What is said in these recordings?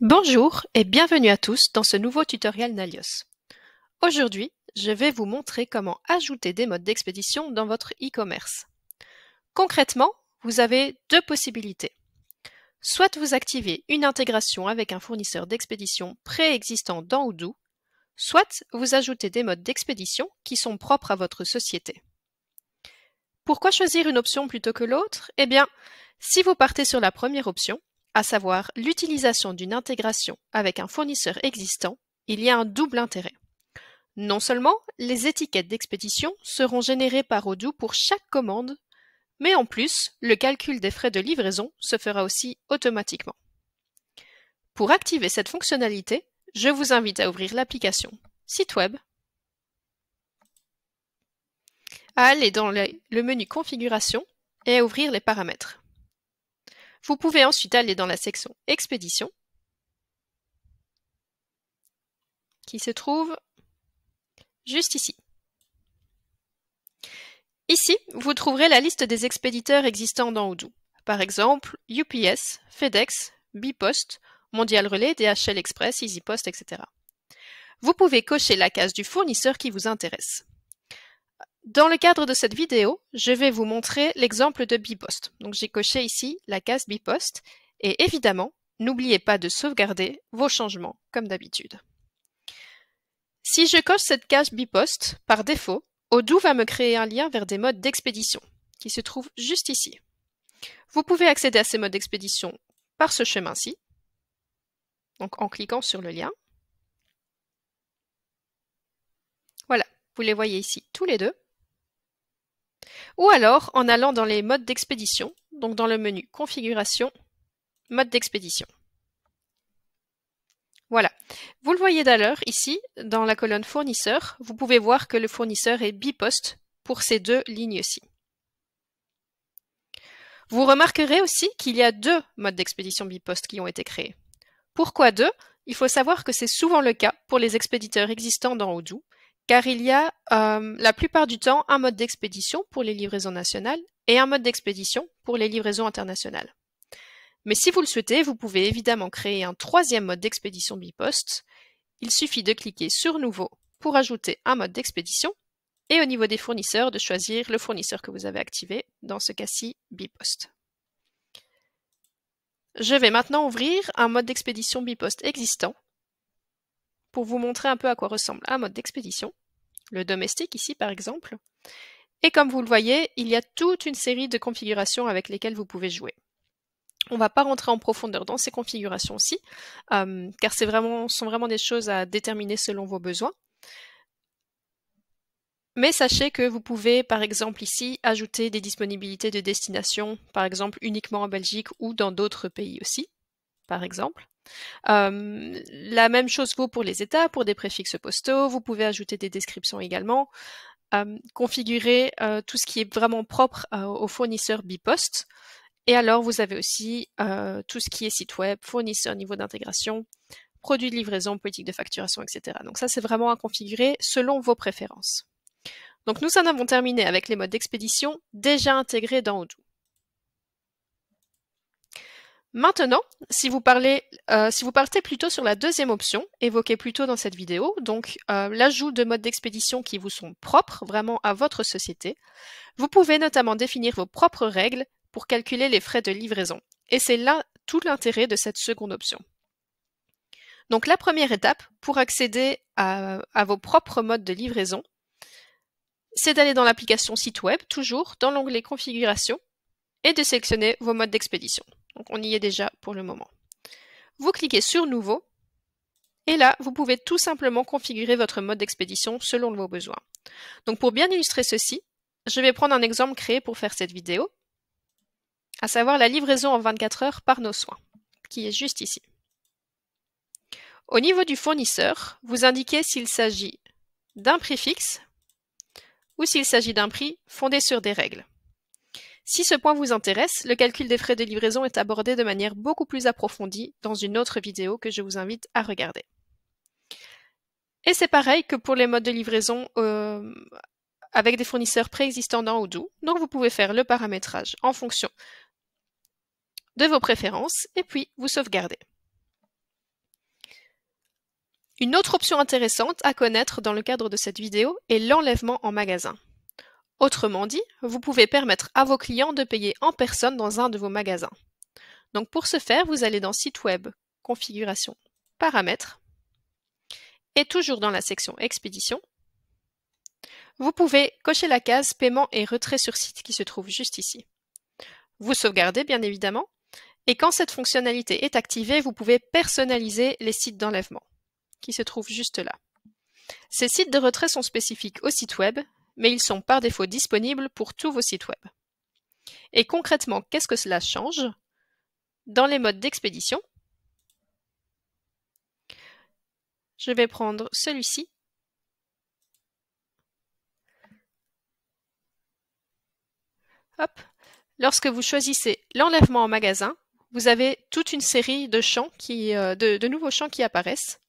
Bonjour et bienvenue à tous dans ce nouveau tutoriel Nalios. Aujourd'hui, je vais vous montrer comment ajouter des modes d'expédition dans votre e-commerce. Concrètement, vous avez deux possibilités. Soit vous activez une intégration avec un fournisseur d'expédition préexistant dans Odoo, soit vous ajoutez des modes d'expédition qui sont propres à votre société. Pourquoi choisir une option plutôt que l'autre? Eh bien, si vous partez sur la première option, à savoir l'utilisation d'une intégration avec un fournisseur existant, il y a un double intérêt. Non seulement les étiquettes d'expédition seront générées par Odoo pour chaque commande, mais en plus, le calcul des frais de livraison se fera aussi automatiquement. Pour activer cette fonctionnalité, je vous invite à ouvrir l'application Site web, à aller dans le menu Configuration et à ouvrir les paramètres. Vous pouvez ensuite aller dans la section Expédition, qui se trouve juste ici. Ici, vous trouverez la liste des expéditeurs existants dans Odoo. Par exemple, UPS, FedEx, Bipost, Mondial Relais, DHL Express, EasyPost, etc. Vous pouvez cocher la case du fournisseur qui vous intéresse. Dans le cadre de cette vidéo, je vais vous montrer l'exemple de Bipost. Donc j'ai coché ici la case Bipost et évidemment, n'oubliez pas de sauvegarder vos changements comme d'habitude. Si je coche cette case Bipost, par défaut, Odoo va me créer un lien vers des modes d'expédition qui se trouvent juste ici. Vous pouvez accéder à ces modes d'expédition par ce chemin-ci, donc en cliquant sur le lien. Voilà, vous les voyez ici tous les deux. Ou alors en allant dans les modes d'expédition, donc dans le menu Configuration, mode d'expédition. Voilà, vous le voyez d'ailleurs ici, dans la colonne fournisseur, vous pouvez voir que le fournisseur est Bipost pour ces deux lignes-ci. Vous remarquerez aussi qu'il y a deux modes d'expédition Bipost qui ont été créés. Pourquoi deux? Il faut savoir que c'est souvent le cas pour les expéditeurs existants dans Odoo, car il y a la plupart du temps un mode d'expédition pour les livraisons nationales et un mode d'expédition pour les livraisons internationales. Mais si vous le souhaitez, vous pouvez évidemment créer un troisième mode d'expédition Bipost. Il suffit de cliquer sur Nouveau pour ajouter un mode d'expédition et au niveau des fournisseurs, de choisir le fournisseur que vous avez activé, dans ce cas-ci Bipost. Je vais maintenant ouvrir un mode d'expédition Bipost existant pour vous montrer un peu à quoi ressemble un mode d'expédition, le domestique ici par exemple. Et comme vous le voyez, il y a toute une série de configurations avec lesquelles vous pouvez jouer. On ne va pas rentrer en profondeur dans ces configurations-ci, car sont vraiment des choses à déterminer selon vos besoins. Mais sachez que vous pouvez, par exemple ici, ajouter des disponibilités de destination, par exemple uniquement en Belgique ou dans d'autres pays aussi, par exemple. La même chose vaut pour les États, pour des préfixes postaux. Vous pouvez ajouter des descriptions également. Configurer tout ce qui est vraiment propre au fournisseur Bipost. Et alors, vous avez aussi tout ce qui est site web, fournisseur, niveau d'intégration, produits de livraison, politique de facturation, etc. Donc ça, c'est vraiment à configurer selon vos préférences. Donc nous en avons terminé avec les modes d'expédition déjà intégrés dans Odoo. Maintenant, si vous partez plutôt sur la deuxième option, évoquée plus tôt dans cette vidéo, donc l'ajout de modes d'expédition qui vous sont propres vraiment à votre société, vous pouvez notamment définir vos propres règles pour calculer les frais de livraison. Et c'est là tout l'intérêt de cette seconde option. Donc la première étape pour accéder à vos propres modes de livraison, c'est d'aller dans l'application Site web, toujours dans l'onglet Configuration, et de sélectionner vos modes d'expédition. Donc on y est déjà pour le moment. Vous cliquez sur Nouveau, et là, vous pouvez tout simplement configurer votre mode d'expédition selon vos besoins. Donc pour bien illustrer ceci, je vais prendre un exemple créé pour faire cette vidéo, à savoir la livraison en 24 heures par nos soins, qui est juste ici. Au niveau du fournisseur, vous indiquez s'il s'agit d'un prix fixe ou s'il s'agit d'un prix fondé sur des règles. Si ce point vous intéresse, le calcul des frais de livraison est abordé de manière beaucoup plus approfondie dans une autre vidéo que je vous invite à regarder. Et c'est pareil que pour les modes de livraison avec des fournisseurs préexistants dans Odoo, donc vous pouvez faire le paramétrage en fonction de vos préférences et puis vous sauvegardez. Une autre option intéressante à connaître dans le cadre de cette vidéo est l'enlèvement en magasin. Autrement dit, vous pouvez permettre à vos clients de payer en personne dans un de vos magasins. Donc pour ce faire, vous allez dans Site web, Configuration, Paramètres, et toujours dans la section Expédition, vous pouvez cocher la case Paiement et retrait sur site qui se trouve juste ici. Vous sauvegardez bien évidemment, et quand cette fonctionnalité est activée, vous pouvez personnaliser les sites d'enlèvement qui se trouvent juste là. Ces sites de retrait sont spécifiques au site web, mais ils sont par défaut disponibles pour tous vos sites web. Et concrètement, qu'est-ce que cela change? Dans les modes d'expédition, je vais prendre celui-ci. Hop. Lorsque vous choisissez l'enlèvement en magasin, vous avez toute une série de champs de nouveaux champs qui apparaissent.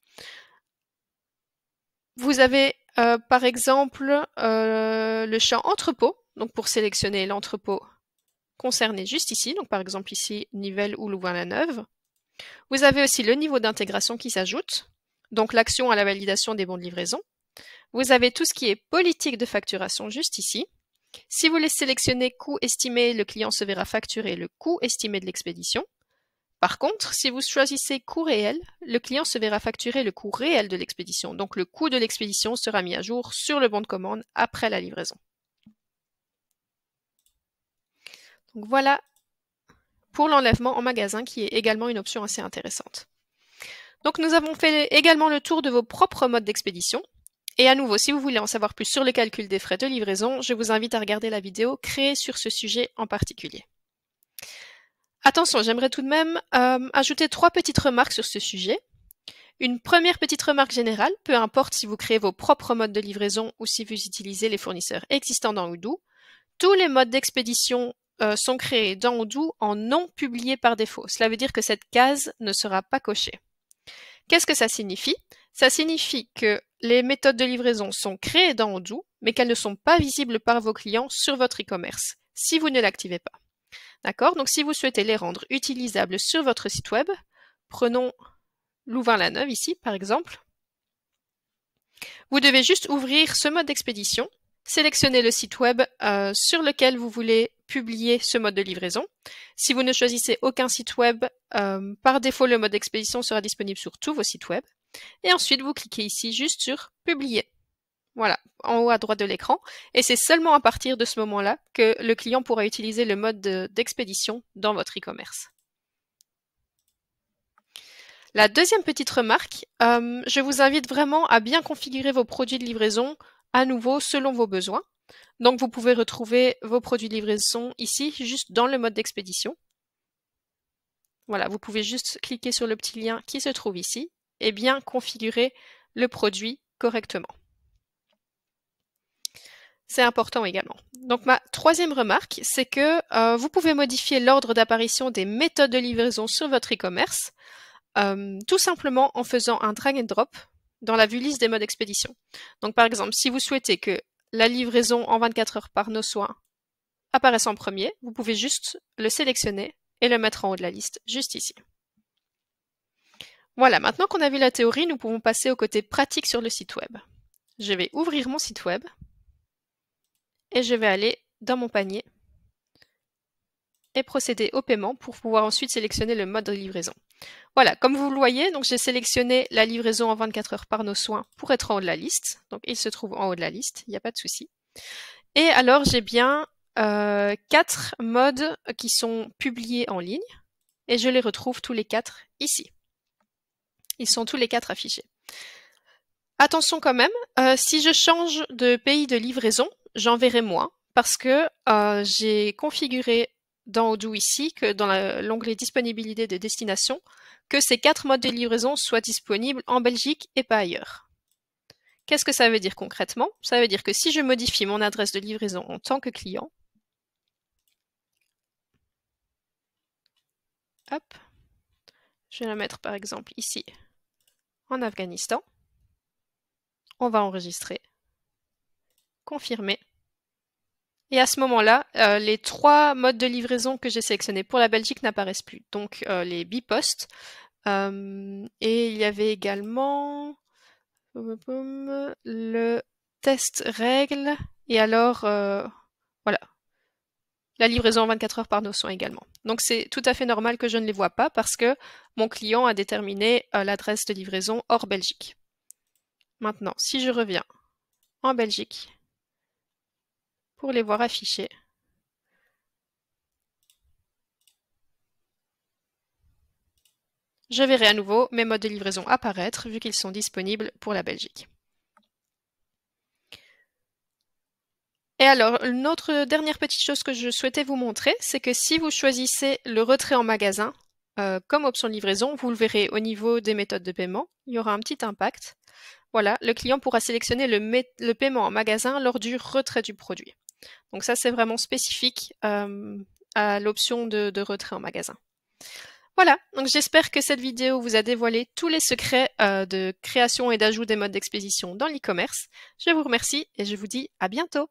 Vous avez par exemple le champ entrepôt, donc pour sélectionner l'entrepôt concerné juste ici, donc par exemple ici Nivelles ou Louvain-la-Neuve. Vous avez aussi le niveau d'intégration qui s'ajoute, donc l'action à la validation des bons de livraison. Vous avez tout ce qui est politique de facturation juste ici. Si vous les sélectionnez coût estimé, le client se verra facturer le coût estimé de l'expédition. Par contre, si vous choisissez coût réel, le client se verra facturer le coût réel de l'expédition. Donc le coût de l'expédition sera mis à jour sur le bon de commande après la livraison. Donc voilà pour l'enlèvement en magasin qui est également une option assez intéressante. Donc nous avons fait également le tour de vos propres modes d'expédition. Et à nouveau, si vous voulez en savoir plus sur le calcul des frais de livraison, je vous invite à regarder la vidéo créée sur ce sujet en particulier. Attention, j'aimerais tout de même ajouter 3 petites remarques sur ce sujet. Une première petite remarque générale, peu importe si vous créez vos propres modes de livraison ou si vous utilisez les fournisseurs existants dans Odoo, tous les modes d'expédition sont créés dans Odoo en non publié par défaut. Cela veut dire que cette case ne sera pas cochée. Qu'est-ce que ça signifie? Ça signifie que les méthodes de livraison sont créées dans Odoo, mais qu'elles ne sont pas visibles par vos clients sur votre e-commerce, si vous ne l'activez pas. D'accord? Donc si vous souhaitez les rendre utilisables sur votre site web, prenons Louvain-la-Neuve ici par exemple, vous devez juste ouvrir ce mode d'expédition, sélectionner le site web sur lequel vous voulez publier ce mode de livraison. Si vous ne choisissez aucun site web, par défaut le mode d'expédition sera disponible sur tous vos sites web. Et ensuite vous cliquez ici juste sur publier. Voilà, en haut à droite de l'écran. Et c'est seulement à partir de ce moment-là que le client pourra utiliser le mode d'expédition dans votre e-commerce. La deuxième petite remarque, je vous invite vraiment à bien configurer vos produits de livraison à nouveau selon vos besoins. Donc vous pouvez retrouver vos produits de livraison ici, juste dans le mode d'expédition. Voilà, vous pouvez juste cliquer sur le petit lien qui se trouve ici et bien configurer le produit correctement. C'est important également. Donc ma troisième remarque, c'est que vous pouvez modifier l'ordre d'apparition des méthodes de livraison sur votre e-commerce, tout simplement en faisant un drag and drop dans la vue liste des modes expédition. Donc par exemple, si vous souhaitez que la livraison en 24 heures par nos soins apparaisse en premier, vous pouvez juste le sélectionner et le mettre en haut de la liste, juste ici. Voilà, maintenant qu'on a vu la théorie, nous pouvons passer au côté pratique sur le site web. Je vais ouvrir mon site web et je vais aller dans mon panier et procéder au paiement pour pouvoir ensuite sélectionner le mode de livraison. Voilà, comme vous le voyez, donc j'ai sélectionné la livraison en 24 heures par nos soins pour être en haut de la liste. Donc il se trouve en haut de la liste, il n'y a pas de souci. Et alors j'ai bien 4 modes qui sont publiés en ligne et je les retrouve tous les 4 ici. Ils sont tous les 4 affichés. Attention quand même, si je change de pays de livraison, j'en verrai moins parce que j'ai configuré dans Odoo ici, que dans l'onglet disponibilité de destination, que ces 4 modes de livraison soient disponibles en Belgique et pas ailleurs. Qu'est-ce que ça veut dire concrètement? Ça veut dire que si je modifie mon adresse de livraison en tant que client, hop, je vais la mettre par exemple ici, en Afghanistan, on va enregistrer, confirmer. Et à ce moment-là, les 3 modes de livraison que j'ai sélectionnés pour la Belgique n'apparaissent plus. Donc les bipost. Et il y avait également le test règle, et alors, voilà, la livraison en 24 heures par Notion également. Donc c'est tout à fait normal que je ne les vois pas parce que mon client a déterminé l'adresse de livraison hors Belgique. Maintenant, si je reviens en Belgique pour les voir affichés, je verrai à nouveau mes modes de livraison apparaître vu qu'ils sont disponibles pour la Belgique. Et alors, une autre dernière petite chose que je souhaitais vous montrer, c'est que si vous choisissez le retrait en magasin comme option de livraison, vous le verrez au niveau des méthodes de paiement, il y aura un petit impact. Voilà, le client pourra sélectionner le paiement en magasin lors du retrait du produit. Donc ça, c'est vraiment spécifique à l'option de retrait en magasin. Voilà, donc j'espère que cette vidéo vous a dévoilé tous les secrets de création et d'ajout des modes d'expédition dans l'e-commerce. Je vous remercie et je vous dis à bientôt.